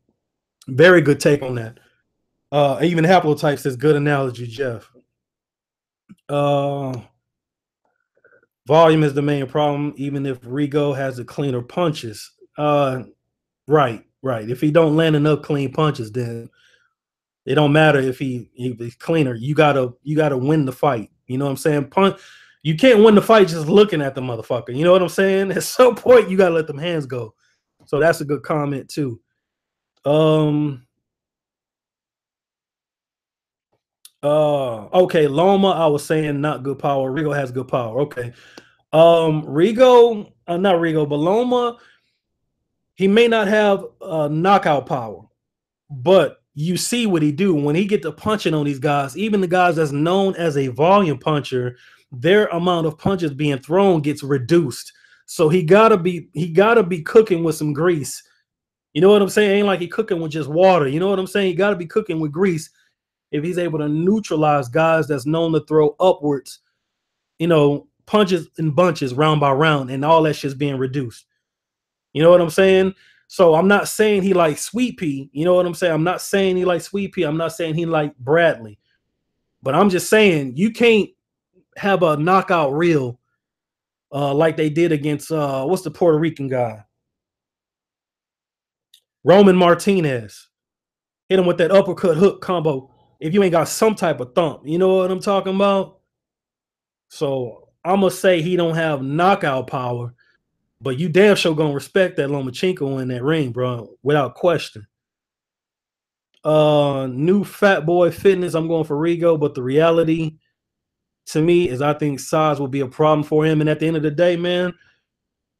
Speaker 1: Very good take on that. Even Haplotype says good analogy, Jeff. Volume is the main problem, even if Rigo has the cleaner punches. Right. If he don't land enough clean punches, then it don't matter if he's cleaner. You gotta win the fight. You know what I'm saying? You can't win the fight just looking at the motherfucker. You know what I'm saying? At some point, you gotta let them hands go. So that's a good comment too. Okay, Loma, I was saying not good power. Rigo has good power. Okay. Rigo, not Rigo, but Loma, he may not have knockout power, but you see what he do when he get to punching on these guys. Even the guys that's known as a volume puncher, their amount of punches being thrown gets reduced. So he gotta be cooking with some grease. You know what I'm saying? Ain't like he cooking with just water. You know what I'm saying? He gotta be cooking with grease if he's able to neutralize guys that's known to throw upwards, punches in bunches round by round, and all that shit's being reduced. You know what I'm saying? So I'm not saying he like Sweet Pea. You know what I'm saying? I'm not saying he like Sweet Pea. I'm not saying he like Bradley. But I'm just saying you can't have a knockout reel like they did against what's the Puerto Rican guy? Roman Martinez. Hit him with that uppercut hook combo. If you ain't got some type of thump, you know what I'm talking about? So I'm gonna say he don't have knockout power, but you damn sure gonna respect that Lomachenko in that ring, bro, without question. New fat boy fitness. I'm going for Rigo, but the reality to me is I think size will be a problem for him. And at the end of the day, man,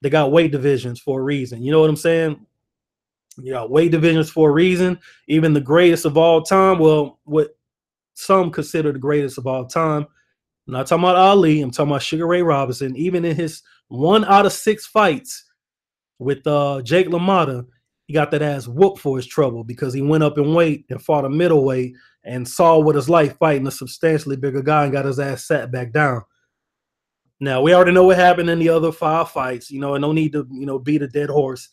Speaker 1: they got weight divisions for a reason. You know what I'm saying? You got weight divisions for a reason. Even the greatest of all time, well, what some consider the greatest of all time. I'm not talking about Ali. I'm talking about Sugar Ray Robinson. Even in his 1 out of 6 fights with Jake LaMotta, he got that ass whooped for his trouble because he went up in weight and fought a middleweight and saw what it's like fighting a substantially bigger guy and got his ass sat back down. Now, we already know what happened in the other 5 fights, and no need to, beat a dead horse.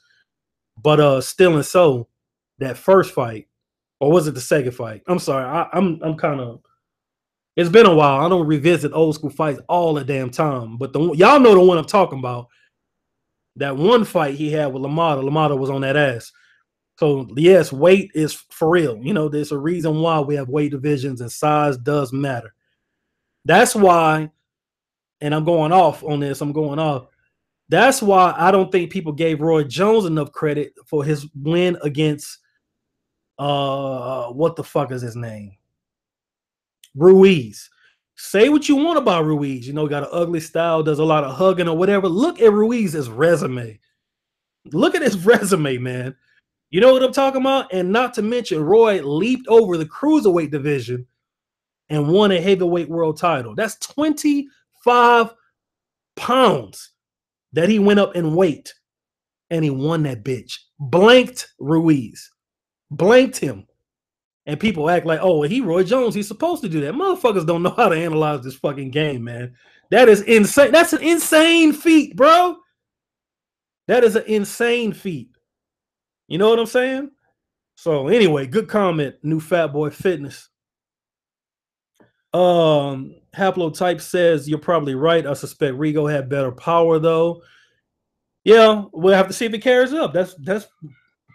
Speaker 1: But still and so, that first fight, or was it the second fight? I'm sorry. I'm kind of, it's been a while. I don't revisit old school fights all the damn time. But y'all know the one I'm talking about. That one fight he had with LaMotta. LaMotta was on that ass. So, yes, weight is for real. There's a reason why we have weight divisions and size does matter. That's why, and I'm going off on this. That's why I don't think people gave Roy Jones enough credit for his win against what the fuck is his name? Ruiz. Say what you want about Ruiz. Got an ugly style, does a lot of hugging or whatever. Look at Ruiz's resume. Look at his resume, man. You know what I'm talking about? And not to mention, Roy leaped over the cruiserweight division and won a heavyweight world title. That's 25 pounds that he went up in weight, and he won that bitch. Blanked Ruiz. Blanked him. And people act like, oh, he Roy Jones. He's supposed to do that. Motherfuckers don't know how to analyze this fucking game, man. That is insane. That's an insane feat, bro. That is an insane feat. You know what I'm saying? So anyway, good comment, new fat boy fitness. Haplotype says you're probably right. I suspect Rigo had better power though. Yeah, we'll have to see if it carries up. That's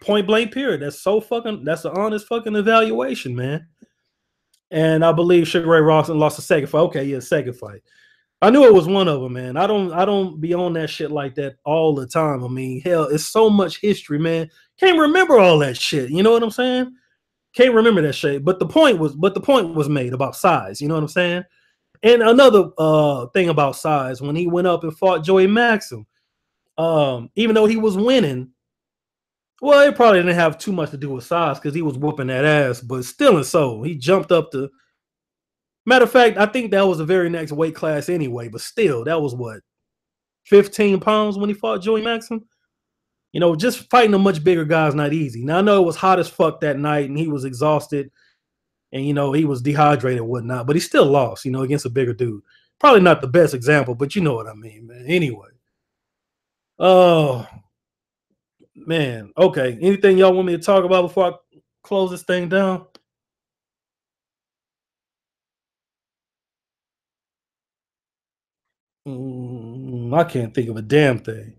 Speaker 1: point blank period. That's an honest fucking evaluation, man. And I believe Sugar Ray Robinson lost the second fight. Okay, yeah, second fight. I knew it was one of them, man. I don't be on that shit like that all the time. I mean, hell, it's so much history, man. Can't remember all that shit. You know what I'm saying? Can't remember that shit. But the point was made about size. You know what I'm saying? And another thing about size, when he went up and fought Joey Maxim, even though he was winning, well, it probably didn't have too much to do with size because he was whooping that ass. But still and so, he jumped up to. Matter of fact, I think that was the very next weight class anyway. But still, that was what, 15 pounds when he fought Joey Maxim. You know, just fighting a much bigger guy is not easy. Now I know it was hot as fuck that night, and he was exhausted, and you know he was dehydrated and whatnot, but he still lost. You know, against a bigger dude. Probably not the best example, but you know what I mean, man. Anyway, oh man, okay. Anything y'all want me to talk about before I close this thing down? I can't think of a damn thing.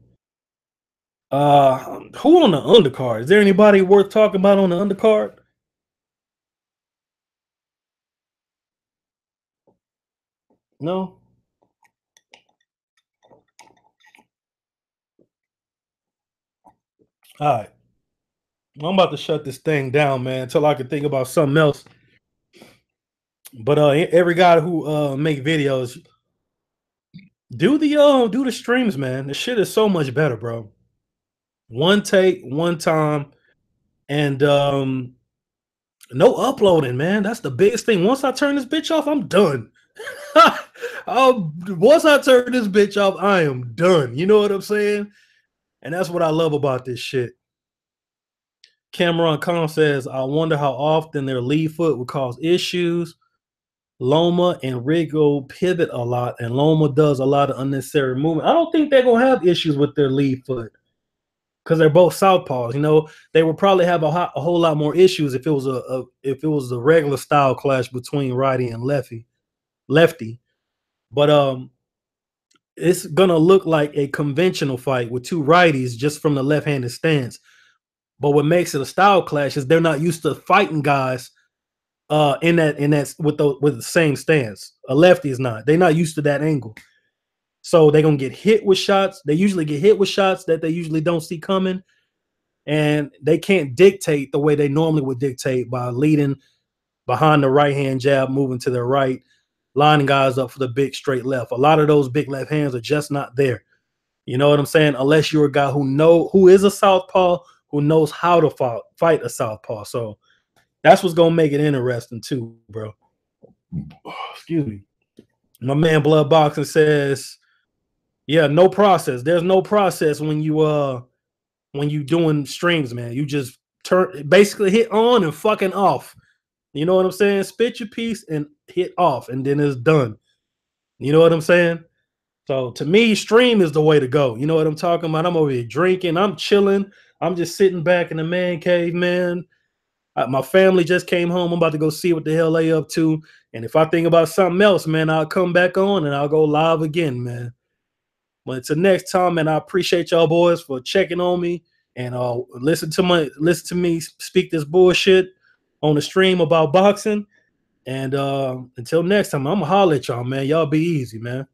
Speaker 1: Who on the undercard? Is there anybody worth talking about on the undercard? No. All right. I'm about to shut this thing down, man, until I can think about something else. But every guy who make videos, do the streams, man. The shit is so much better, bro. One take, one time, and no uploading, man. That's the biggest thing. Once I turn this bitch off, I'm done. Once I turn this bitch off, I am done. You know what I'm saying? And that's what I love about this shit. Cameron Khan says, I wonder how often their lead foot would cause issues. Loma and Rigo pivot a lot, and Loma does a lot of unnecessary movement. I don't think they're gonna have issues with their lead foot because they're both southpaws. You know, they would probably have a whole lot more issues if it was a regular style clash between righty and lefty. But it's gonna look like a conventional fight with two righties just from the left-handed stance. But what makes it a style clash is they're not used to fighting guys in that with the same stance. A lefty is not. They're not used to that angle. So they're gonna get hit with shots. They usually get hit with shots that they usually don't see coming. And they can't dictate the way they normally would dictate by leading behind the right hand jab, moving to their right, lining guys up for the big straight left. A lot of those big left hands are just not there. You know what I'm saying? Unless you're a guy who is a southpaw, who knows how to fight a southpaw. So that's what's gonna make it interesting too, bro. Excuse me. My man Blood Boxing says, yeah, no process. There's no process when you doing streams, man. You just basically hit on and fucking off. You know what I'm saying? Spit your piece and hit off, and then it's done. You know what I'm saying? So to me, stream is the way to go. You know what I'm talking about? I'm over here drinking. I'm chilling. I'm just sitting back in the man cave, man. My family just came home. I'm about to go see what the hell they up to. And if I think about something else, man, I'll come back on and I'll go live again, man. But until next time, man, I appreciate y'all boys for checking on me and listen to me speak this bullshit on the stream about boxing. And until next time, I'm gonna holler at y'all, man. Y'all be easy, man.